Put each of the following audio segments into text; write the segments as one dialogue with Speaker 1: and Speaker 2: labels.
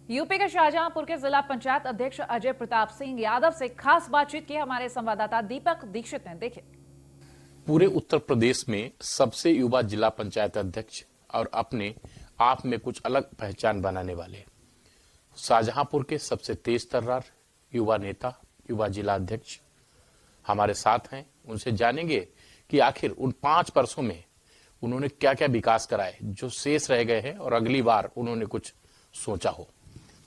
Speaker 1: UP के शाहजहांपुर के जिला पंचायत अध्यक्ष अजय प्रताप सिंह यादव से खास बातचीत की हमारे संवाददाता दीपक दीक्षित ने। देखिए।
Speaker 2: पूरे उत्तर प्रदेश में सबसे युवा जिला पंचायत अध्यक्ष और अपने आप में कुछ अलग पहचान बनाने वाले शाहजहांपुर के सबसे तेज तर्रार युवा नेता, युवा जिला अध्यक्ष हमारे साथ हैं। उनसे जानेंगे कि आखिर उन 5 वर्षों में उन्होंने क्या क्या विकास कराए जो शेष रह गए हैं और अगली बार उन्होंने कुछ सोचा हो।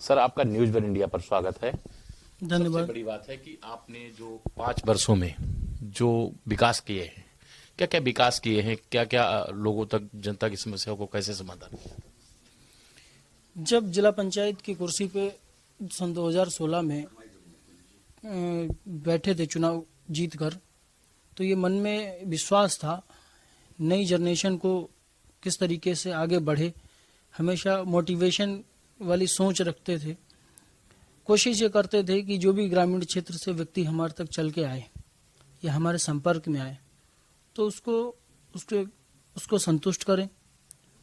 Speaker 2: सर, आपका न्यूज वन इंडिया पर स्वागत है।
Speaker 3: धन्यवाद।
Speaker 2: सबसे बड़ी बात है कि आपने जो 5 वर्षों में जो विकास किए हैं, क्या क्या विकास किए हैं, क्या क्या लोगों तक, जनता की समस्याओं को कैसे समाधान किया?
Speaker 3: जब जिला पंचायत की कुर्सी पे सन 2016 में बैठे थे चुनाव जीतकर, तो ये मन में विश्वास था नई जनरेशन को किस तरीके से आगे बढ़े, हमेशा मोटिवेशन वाली सोच रखते थे। कोशिश ये करते थे कि जो भी ग्रामीण क्षेत्र से व्यक्ति हमारे तक चल के आए या हमारे संपर्क में आए तो उसको संतुष्ट करें,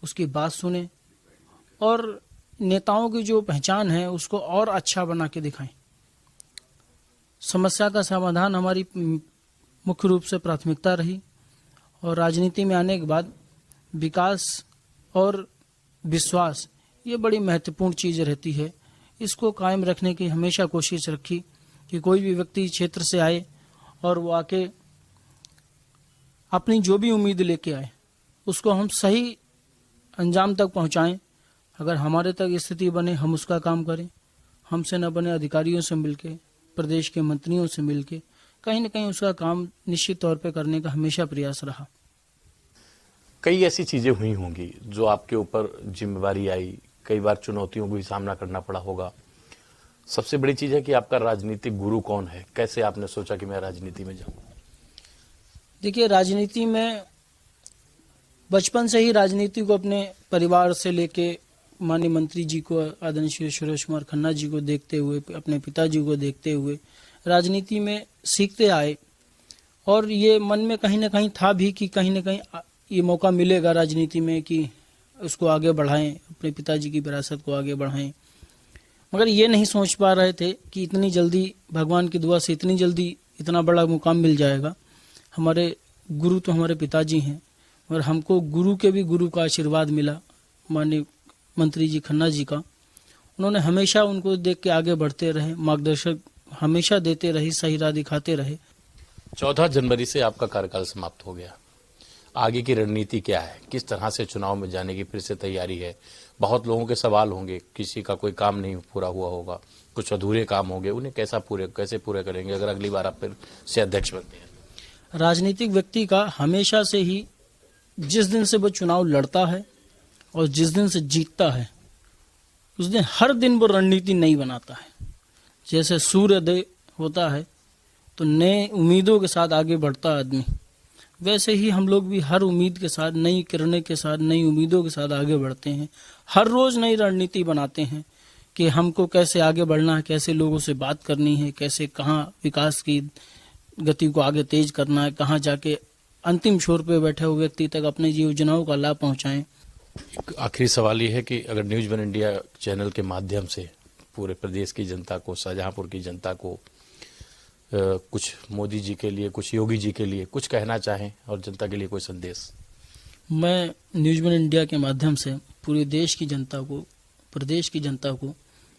Speaker 3: उसकी बात सुने और नेताओं की जो पहचान है उसको और अच्छा बना के दिखाएं। समस्या का समाधान हमारी मुख्य रूप से प्राथमिकता रही और राजनीति में आने के बाद विकास और विश्वास ये बड़ी महत्वपूर्ण चीज़ रहती है। इसको कायम रखने की हमेशा कोशिश रखी कि कोई भी व्यक्ति क्षेत्र से आए और वो आके अपनी जो भी उम्मीद लेके आए उसको हम सही अंजाम तक पहुंचाएं। अगर हमारे तक स्थिति बने हम उसका काम करें, हमसे न बने अधिकारियों से मिलके, प्रदेश के मंत्रियों से मिलके कहीं न कहीं उसका काम निश्चित तौर पे करने का हमेशा प्रयास रहा।
Speaker 2: कई ऐसी चीजें हुई होंगी जो आपके ऊपर जिम्मेवारी आई, कई बार चुनौतियों को भी सामना करना पड़ा होगा। सबसे बड़ी चीज है कि आपका राजनीतिक गुरु कौन है, कैसे आपने सोचा कि मैं राजनीति में जाऊं?
Speaker 3: देखिए, राजनीति में बचपन से ही राजनीति को अपने परिवार से लेके माननीय मंत्री जी को, आदरणीय श्री सुरेश कुमार खन्ना जी को देखते हुए, अपने पिताजी को देखते हुए राजनीति में सीखते आए और ये मन में कहीं ना कहीं था भी कि कहीं ना कहीं ये मौका मिलेगा राजनीति में कि उसको आगे बढ़ाएं, अपने पिताजी की विरासत को आगे बढ़ाएं। मगर ये नहीं सोच पा रहे थे कि इतनी जल्दी भगवान की दुआ से इतनी जल्दी इतना बड़ा मुकाम मिल जाएगा। हमारे गुरु तो हमारे पिताजी हैं और हमको गुरु के भी गुरु का आशीर्वाद मिला, माननीय मंत्री जी खन्ना जी का। उन्होंने हमेशा उनको देख के आगे बढ़ते रहे, मार्गदर्शक हमेशा देते रहे, सही राह दिखाते रहे।
Speaker 2: 14 जनवरी से आपका कार्यकाल समाप्त हो गया। आगे की रणनीति क्या है? किस तरह से चुनाव में जाने की फिर से तैयारी है? बहुत लोगों के सवाल होंगे, किसी का कोई काम नहीं पूरा हुआ होगा, कुछ अधूरे काम होंगे, उन्हें कैसे पूरे करेंगे अगर अगली बार आप फिर से अध्यक्ष बनते हैं?
Speaker 3: राजनीतिक व्यक्ति का हमेशा से ही जिस दिन से वो चुनाव लड़ता है और जिस दिन से जीतता है उस दिन हर दिन वो रणनीति नहीं बनाता है। जैसे सूर्योदय होता है तो नए उम्मीदों के साथ आगे बढ़ता आदमी, वैसे ही हम लोग भी हर उम्मीद के साथ, नई किरणें के साथ, नई उम्मीदों के साथ आगे बढ़ते हैं। हर रोज नई रणनीति बनाते हैं कि हमको कैसे आगे बढ़ना है, कैसे लोगों से बात करनी है, कैसे कहाँ विकास की गति को आगे तेज करना है, कहाँ जाके अंतिम छोर पे बैठे हुए व्यक्ति तक अपने योजनाओं का लाभ पहुंचाएं।
Speaker 2: आखिरी सवाल ये है कि अगर न्यूज वन इंडिया चैनल के माध्यम से पूरे प्रदेश की जनता को, शाहजहांपुर की जनता को कुछ मोदी जी के लिए, कुछ योगी जी के लिए कुछ कहना चाहें और जनता के लिए कोई संदेश?
Speaker 3: मैं न्यूज वन इंडिया के माध्यम से पूरे देश की जनता को, प्रदेश की जनता को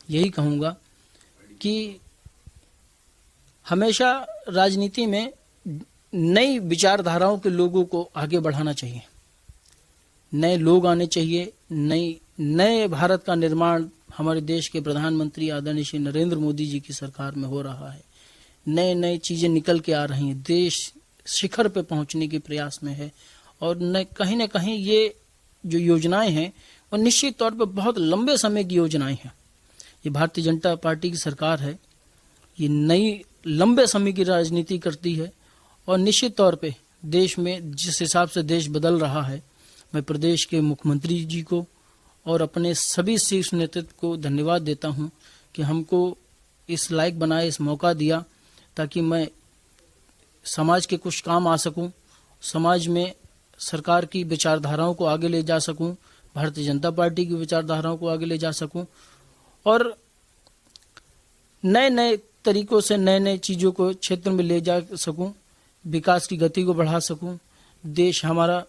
Speaker 3: यही कहूँगा कि हमेशा राजनीति में नई विचारधाराओं के लोगों को आगे बढ़ाना चाहिए। नए लोग आने चाहिए। नए भारत का निर्माण हमारे देश के प्रधानमंत्री आदरणीय श्री नरेंद्र मोदी जी की सरकार में हो रहा है। नए चीज़ें निकल के आ रही हैं। देश शिखर पे पहुंचने के प्रयास में है और कहीं ना कहीं ये जो योजनाएं हैं वो निश्चित तौर पे बहुत लंबे समय की योजनाएं हैं। ये भारतीय जनता पार्टी की सरकार है, ये नई लंबे समय की राजनीति करती है और निश्चित तौर पे देश में जिस हिसाब से देश बदल रहा है, मैं प्रदेश के मुख्यमंत्री जी को और अपने सभी शीर्ष नेतृत्व को धन्यवाद देता हूं कि हमको इस लायक बनाए, इस मौका दिया ताकि मैं समाज के कुछ काम आ सकूं, समाज में सरकार की विचारधाराओं को आगे ले जा सकूं, भारतीय जनता पार्टी की विचारधाराओं को आगे ले जा सकूं और नए नए तरीकों से नए नए चीज़ों को क्षेत्र में ले जा सकूं, विकास की गति को बढ़ा सकूं, देश हमारा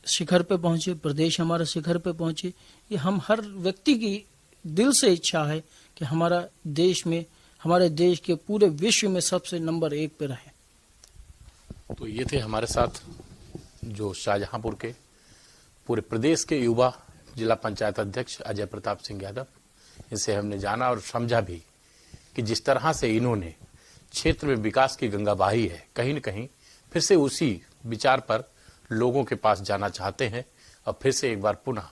Speaker 3: शिखर पे पहुंचे, प्रदेश हमारा शिखर पे पहुंचे। ये हम हर व्यक्ति की दिल से इच्छा है कि हमारा देश में, हमारे देश के पूरे विश्व में सबसे नंबर 1 पे रहे।
Speaker 2: तो ये थे हमारे साथ जो शाहजहांपुर के पूरे प्रदेश के युवा जिला पंचायत अध्यक्ष अजय प्रताप सिंह यादव। इनसे हमने जाना और समझा भी कि जिस तरह से इन्होंने क्षेत्र में विकास की गंगा बहाई है, कहीं न कहीं फिर से उसी विचार पर लोगों के पास जाना चाहते हैं और फिर से एक बार पुनः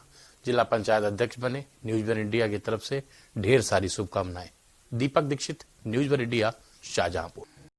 Speaker 2: जिला पंचायत अध्यक्ष बने। न्यूज़ वन इंडिया की तरफ से ढेर सारी शुभकामनाएं। Deepak Dikshit, news one India, Shahjahanpur.